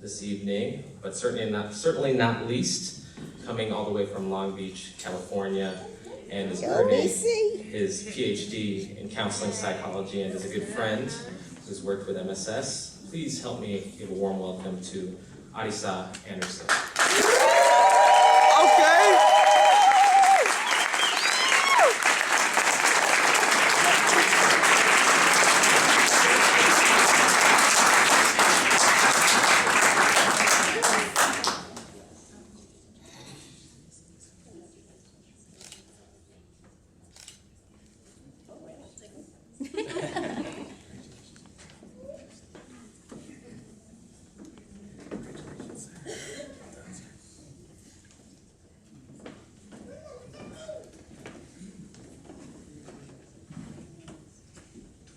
this evening, but certainly not least, coming all the way from Long Beach, California, and is earning his PhD in counseling psychology and is a good friend who's worked with MSS. Please help me give a warm welcome to Adisa Anderson.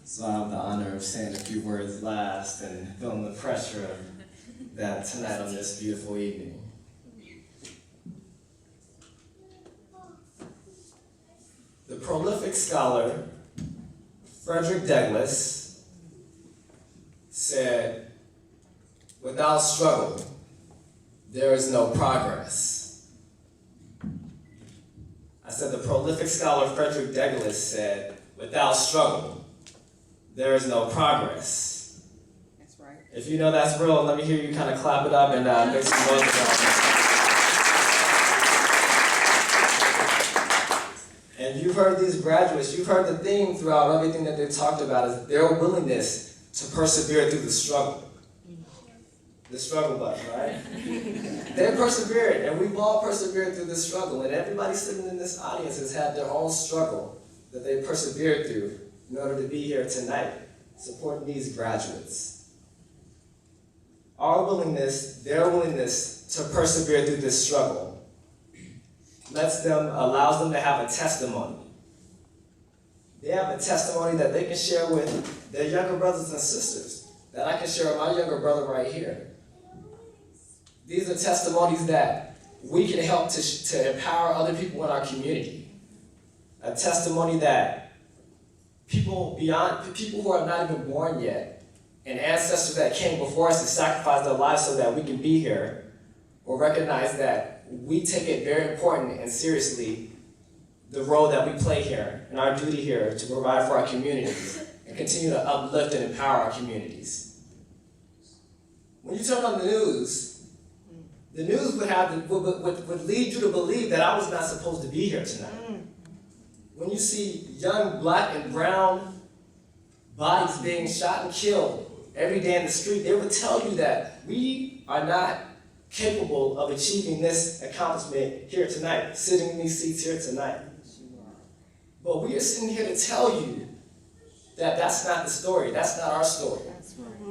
So I have the honor of saying a few words last and feeling the pressure of that tonight on this beautiful evening. The prolific scholar, Frederick Douglass, said, "Without struggle, there is no progress." I said the prolific scholar, Frederick Douglass, said, "Without struggle, there is no progress." That's right. If you know that's real, let me hear you kind of clap it up and make some noise. And you've heard these graduates, you've heard the theme throughout everything that they talked about is their willingness to persevere through the struggle. The struggle button, right? They persevered, and we've all persevered through this struggle, and everybody sitting in this audience has had their own struggle that they persevered through in order to be here tonight, supporting these graduates. Our willingness, their willingness to persevere through this struggle allows them to have a testimony. They have a testimony that they can share with their younger brothers and sisters, that I can share with my younger brother right here. These are testimonies that we can help to empower other people in our community. A testimony that people who are not even born yet, and ancestors that came before us and sacrificed their lives so that we can be here, will recognize that we take it very important and seriously the role that we play here and our duty here to provide for our communities and continue to uplift and empower our communities. When you turn on the news would lead you to believe that I was not supposed to be here tonight. When you see young black and brown bodies being shot and killed every day in the street, they would tell you that we are not capable of achieving this accomplishment here tonight, sitting in these seats here tonight. But we are sitting here to tell you that that's not the story, that's not our story.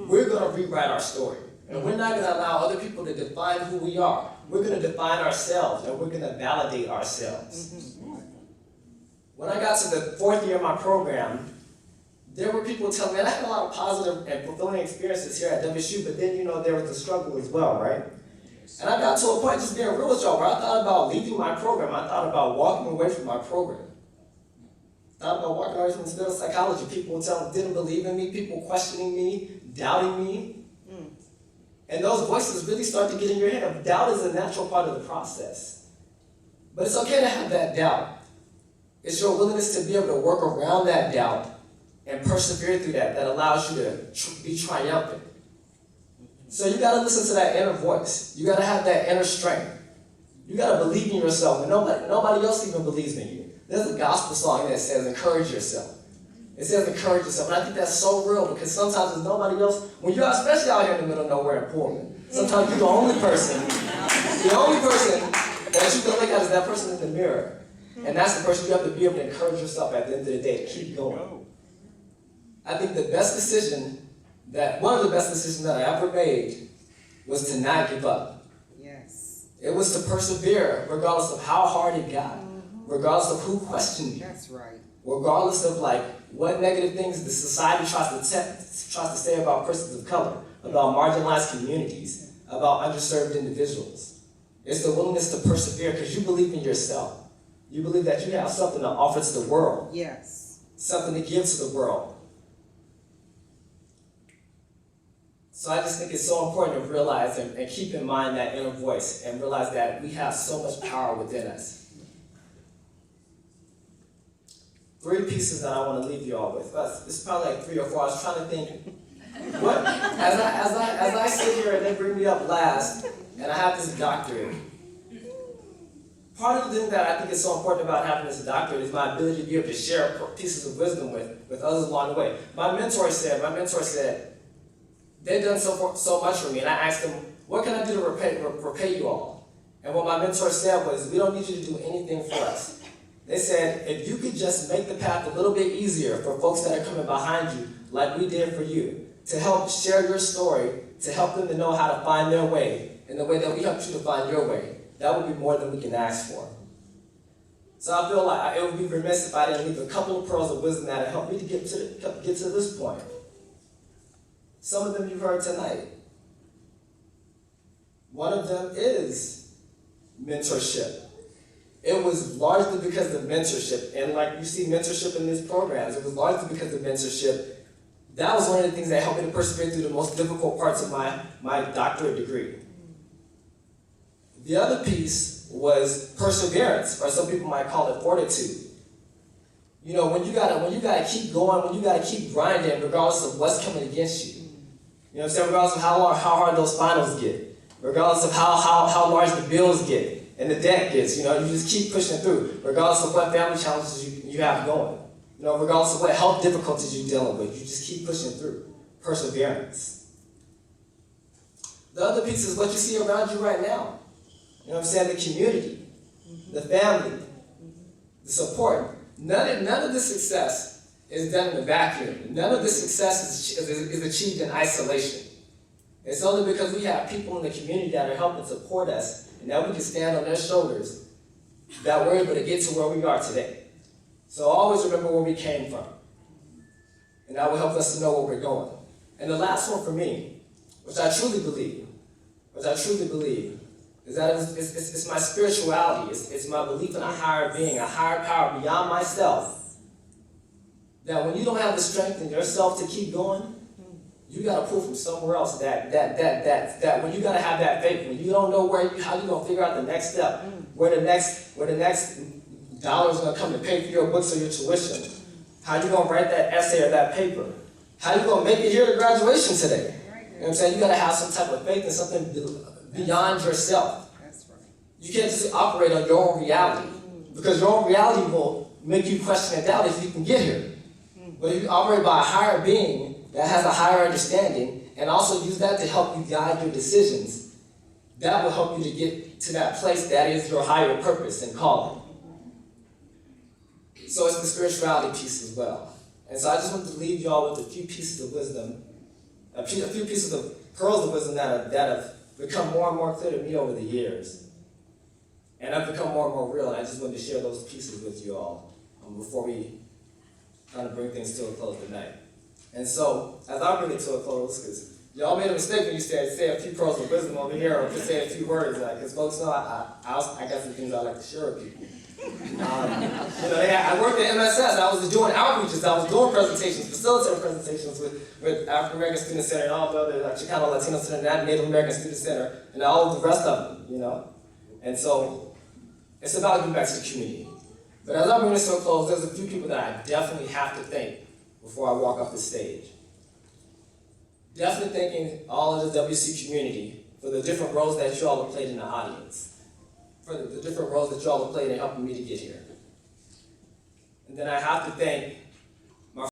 We're going to rewrite our story. And we're not going to allow other people to define who we are. We're going to define ourselves, and we're going to validate ourselves. When I got to the fourth year of my program, there were people telling me, and I had a lot of positive and fulfilling experiences here at WSU, but then, there was the struggle as well, right? And I got to a point, just being real with y'all, where I thought about leaving my program. I thought about walking away from my program. I thought about walking away from the field of psychology. People didn't believe in me, people questioning me, doubting me. And those voices really start to get in your head. Doubt is a natural part of the process. But it's okay to have that doubt. It's your willingness to be able to work around that doubt and persevere through that allows you to be triumphant. So you got to listen to that inner voice. You got to have that inner strength. You got to believe in yourself when nobody else even believes in you. There's a gospel song that says, encourage yourself. It says encourage yourself, and I think that's so real because sometimes there's nobody else, when you're especially out here in the middle of nowhere in Pullman, sometimes you're the only person that you can look at is that person in the mirror. And that's the person you have to be able to encourage yourself at the end of the day to keep going. I think one of the best decisions that I ever made was to not give up. Yes. It was to persevere regardless of how hard it got, regardless of who questioned me. That's right. Regardless of what negative things the society tries to say about persons of color, about marginalized communities, about underserved individuals. It's the willingness to persevere because you believe in yourself. You believe that you have something to offer to the world. Yes. Something to give to the world. So I just think it's so important to realize and keep in mind that inner voice and realize that we have so much power within us. 3 pieces that I want to leave you all with. It's probably like 3 or 4. I was trying to think, what, as I sit here and they bring me up last, and I have this doctorate, part of the thing that I think is so important about having this doctorate is my ability to be able to share pieces of wisdom with others along the way. My mentor said, they've done so much for me, and I asked them, what can I do to repay you all? And what my mentor said was, we don't need you to do anything for us. They said, if you could just make the path a little bit easier for folks that are coming behind you, like we did for you, to help share your story, to help them to know how to find their way, in the way that we helped you to find your way, that would be more than we can ask for. So I feel like it would be remiss if I didn't leave a couple of pearls of wisdom that helped me to get to this point. Some of them you've heard tonight. One of them is mentorship. It was largely because of mentorship, and like you see mentorship in these programs, it was largely because of mentorship. That was one of the things that helped me to persevere through the most difficult parts of my doctorate degree. The other piece was perseverance, or some people might call it fortitude. You know, when you gotta keep going, when you gotta keep grinding, regardless of what's coming against you. You know what I'm saying? Regardless of how hard those finals get, regardless of how large the bills get and the debt gets, you know, you just keep pushing through, regardless of what family challenges you have going. You know, regardless of what health difficulties you're dealing with, you just keep pushing through. Perseverance. The other piece is what you see around you right now. You know what I'm saying? The community, the family, the support. None of this success is done in a vacuum. None of this success is achieved in isolation. It's only because we have people in the community that are helping support us and that we can stand on their shoulders that we're able to get to where we are today. So always remember where we came from. And that will help us to know where we're going. And the last one for me, which I truly believe, is that it's my spirituality. It's my belief in a higher being, a higher power beyond myself. That when you don't have the strength in yourself to keep going, you got to pull from somewhere else. That when you got to have that faith, when you don't know how you gonna figure out the next step, where the next dollar is gonna come to pay for your books or your tuition, how you gonna write that essay or that paper, how you gonna make it here to graduation today. You know what I'm saying? You got to have some type of faith in something beyond yourself. That's right. You can't just operate on your own reality, because your own reality will make you question and doubt if you can get here. But if you operate by a higher being that has a higher understanding, and also use that to help you guide your decisions, that will help you to get to that place that is your higher purpose and calling. So it's the spirituality piece as well. And so I just wanted to leave y'all with a few pieces of wisdom, a few pieces of pearls of wisdom that have become more and more clear to me over the years. And I've become more and more real, and I just wanted to share those pieces with you all before we kind of bring things to a close tonight. And so, as I bring it to a close, because y'all made a mistake when you said say a few pearls of wisdom over here, or just say a few words, because folks know I got some things I like to share with people. I worked at MSS. I was doing outreaches. I was doing presentations, facilitating presentations with African American Student Center and all the other Chicano Latino Center and Native American Student Center and all of the rest of them, you know. And so it's about giving back to the community. But as I bring this to a close, there's a few people that I definitely have to thank before I walk off the stage. Definitely thanking all of the WSU community for the different roles that you all have played in the audience, for the different roles that you all have played in helping me to get here. And then I have to thank